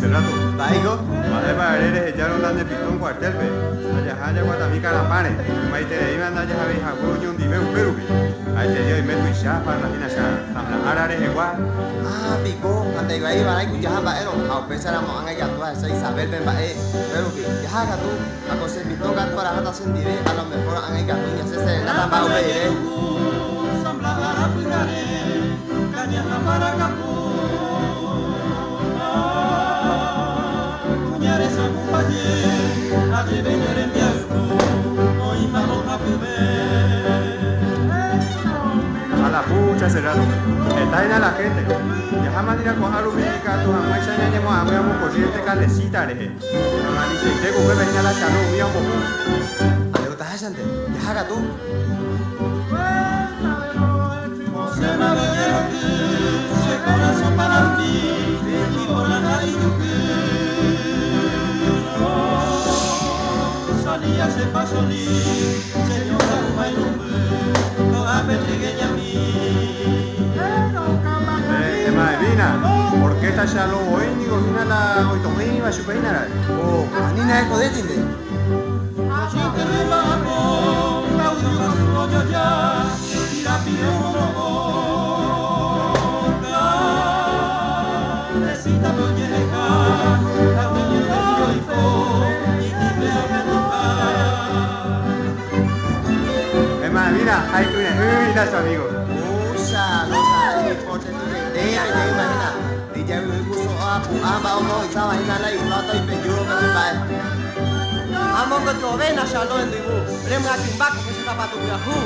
hace rato. Va, hijo. Madre para echaron tan de pitón cuartel, ve. Allá guatami carapane. Maite de iban allá habéis a coño un dive un perubi. Ahí te dio y meto y chapa la fina chapa. Tamla arare igual. Ah, pico. Ante iba iba ahí ya va ero. A pesar a mo anga ya tú a esa Isabel ben va pero que ya haga tú a cose pitón gato para hata sendive a lo mejor anga ya tú ya se nada va a ver. Sambla arapigare. Caña para capu. Esa compañía, allí venir en viaje, hoy malo a la pucha cerrado. Está en la gente. Ya jamás dirá con algo médica, tu jamás ya tenemos a muy corriente calecita, le. Jamás dice que con bebé en la chano, muy a poco. ¿Te gustas esa gente? Ya haga tú. Se me ve ese corazón para ti, y por la nariz salía se pasó li, señora Guayrumbe, no a petrigueña mi. Vina, ¿por qué está ya lo hoy? Digo, vina la oitomí, va a chupeina. Oh, manina es poder tinde. Yo que me bajo, causa su rollo ya, y la pido robo. Necesita proyecta, la teñida y hijo, y te veo que tocar. Mira, ahí tú vienes, amigos. Usa, no sabes, porque tú te imagina. Y ya me puso a uno y estaba en la isla y me dio que se va. Amo que tú ven a Shalom en Dibu. Prema Kimbaco que se tapa tu viajú.